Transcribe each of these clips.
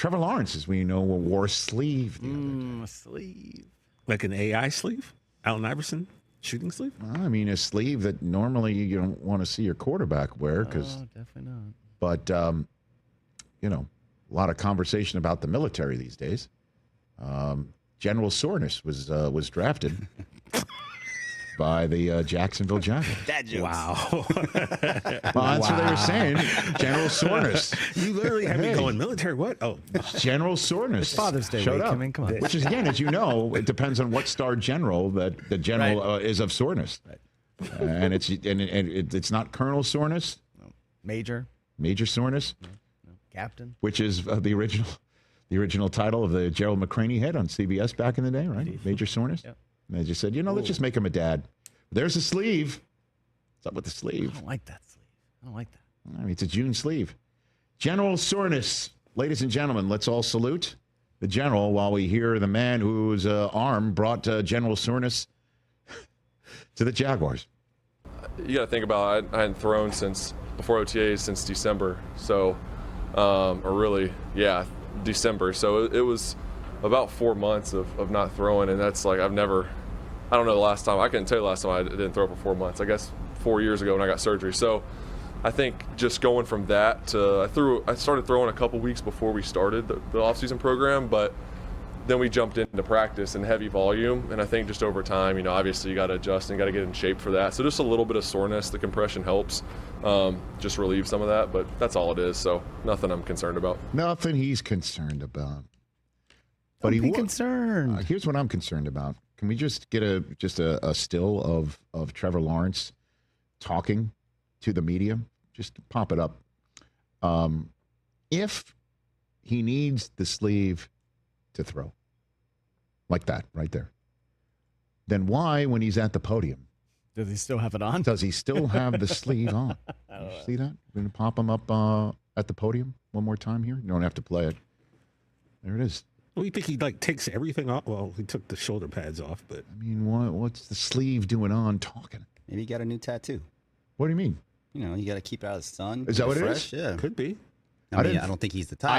Trevor Lawrence, as we know, wore a sleeve. A sleeve. Like an AI sleeve? Allen Iverson shooting sleeve? I mean, a sleeve that normally you don't want to see your quarterback wear. Definitely not. But, you know, a lot of conversation about the military these days. General Soreness was drafted by the Jacksonville Jaguars. That jokes. Wow. Well, that's what they were saying. General Soreness. You literally had me going, military what? Oh. General Soreness. It's Father's Day showed week. up. I mean, come on. Which is, again, as you know, it depends on what star general that the general is of soreness. Right. And it's not Colonel Soreness. No. Major Soreness. No. Captain. Which is the original title of the Gerald McCraney hit on CBS back in the day, right? Indeed. Major Soreness. Yep. And they just said, let's just make him a dad. There's a sleeve. What's up with the sleeve? I don't like that sleeve. I don't like that. I mean, it's a June sleeve. General Soreness. Ladies and gentlemen, let's all salute the general while we hear the man whose arm brought General Soreness to the Jaguars. You got to think about it. I hadn't thrown since before OTAs since December. So, December. So it was about 4 months of not throwing. And that's like, I don't know the last time. I couldn't tell you the last time I didn't throw for 4 months. I guess 4 years ago when I got surgery. So I think just going from that to, I started throwing a couple weeks before we started the off-season program, but then we jumped into practice in heavy volume. And I think just over time, obviously you got to adjust and got to get in shape for that. So just a little bit of soreness, the compression helps just relieve some of that, but that's all it is. So nothing I'm concerned about. Nothing he's concerned about. Don't be concerned. Here's what I'm concerned about. Can we just get a still of Trevor Lawrence talking to the media? Just pop it up. If he needs the sleeve to throw, like that right there, then why, when he's at the podium, Does he still have it on? does he still have the sleeve on? See that? We're going to pop him up at the podium one more time here. You don't have to play it. There it is. Well, you think he takes everything off? Well, he took the shoulder pads off, but I mean, what's the sleeve doing on talking? Maybe he got a new tattoo. What do you mean? You got to keep it out of the sun. Is that what it fresh. is? Yeah. could be. I don't think he's the type.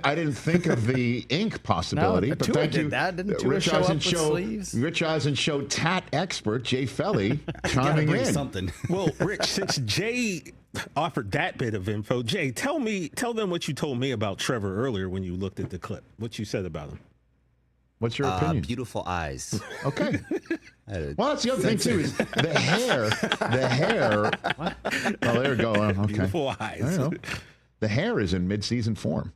I didn't think of the ink possibility. No, but Tua thank did you, that. Didn't Tua Rich show up Eisen with Show, sleeves? Rich Eisen Show tat expert Jay Felly Gotta chiming bring in. something. Well, Rich, since Jay offered that bit of info, Jay, tell them what you told me about Trevor earlier when you looked at the clip. What you said about him. What's your opinion? Beautiful eyes. Okay. Well, that's the other thing too is the hair. The hair. What? Oh, there we go. Okay. Beautiful eyes. I don't know. The hair is in mid-season form.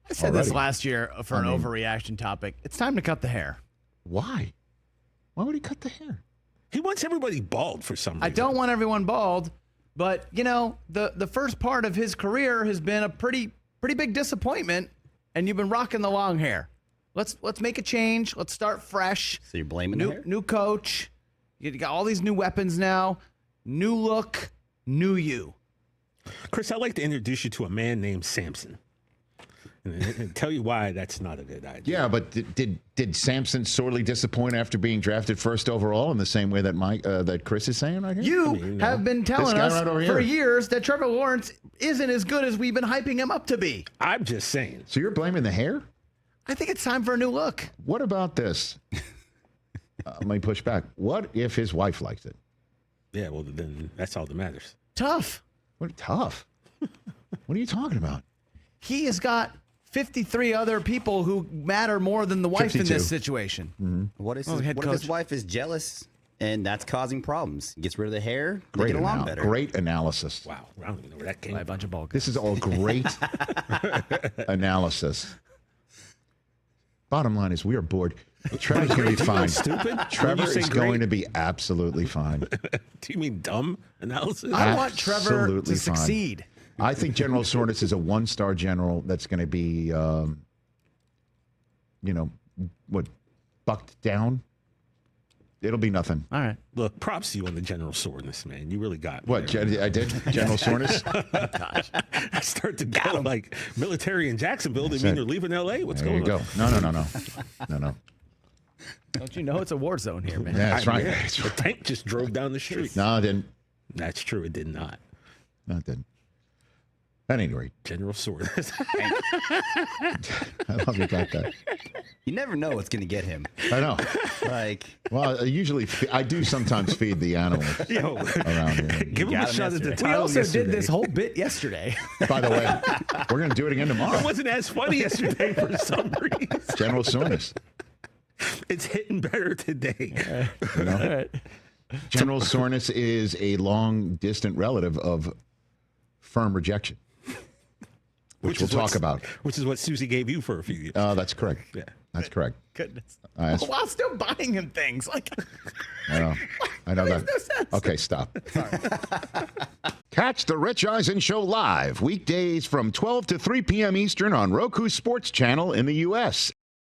I said already. this last year for an overreaction topic. It's time to cut the hair. Why? Why would he cut the hair? He wants everybody bald for some reason. I don't want everyone bald, but the first part of his career has been a pretty big disappointment, and you've been rocking the long hair. Let's make a change. Let's start fresh. So you're blaming the hair? New coach. You got all these new weapons now. New look, new you. Chris, I'd like to introduce you to a man named Samson. And tell you why that's not a good idea. Yeah, but did Samson sorely disappoint after being drafted first overall in the same way that that Chris is saying right here? You have been telling guy us right over for here. years that Trevor Lawrence isn't as good as we've been hyping him up to be. I'm just saying. So you're blaming the hair? I think it's time for a new look. What about this? Let me push back. What if his wife likes it? Yeah, well, then that's all that matters. Tough. What tough? What are you talking about? He has got 53 other people who matter more than the wife 52. in this situation. Mm-hmm. What if head his coach. wife is jealous and that's causing problems? Gets rid of the hair, they get along better. Great analysis. Wow, I don't even know where that came By a from. bunch of ball. This is all great analysis. Bottom line is we are bored. Trevor's going to be fine. Stupid? Trevor When you say is going great- to be absolutely fine. Do you mean dumb analysis? I want Trevor Absolutely to fine. succeed. I think General Soreness is a one-star general that's going to be, bucked down. It'll be nothing. All right. Look, props to you on the general soreness, man. You really got me What, there. I did? General Soreness? Gosh. I start to go like military in Jacksonville. They That's mean it. they're leaving L.A. What's There going you on? go. No. Don't you know it's a war zone here, man? Yeah, that's right. Yeah, That's the right. tank just drove down the street. No, it didn't. That's true. It did not. No, it didn't. At any rate, General Soreness. I love you got that. You never know what's going to get him. I know. Like, Well, I do sometimes feed the animals Yo, around here. give him a got him shot at the yesterday. We title also yesterday. did this whole bit yesterday. By the way, we're going to do it again tomorrow. It wasn't as funny yesterday for some reason. General soreness. It's hitting better today. You know? General soreness is a long distant relative of firm rejection, which we'll is talk what's- about. Which is what Susie gave you for a few years. That's correct. Yeah. That's correct. Goodness. That's- While still buying him things. Like, I know. I know that. makes no sense. Okay, stop. Catch the Rich Eisen Show live weekdays from 12 to 3 p.m. Eastern on Roku Sports Channel in the U.S.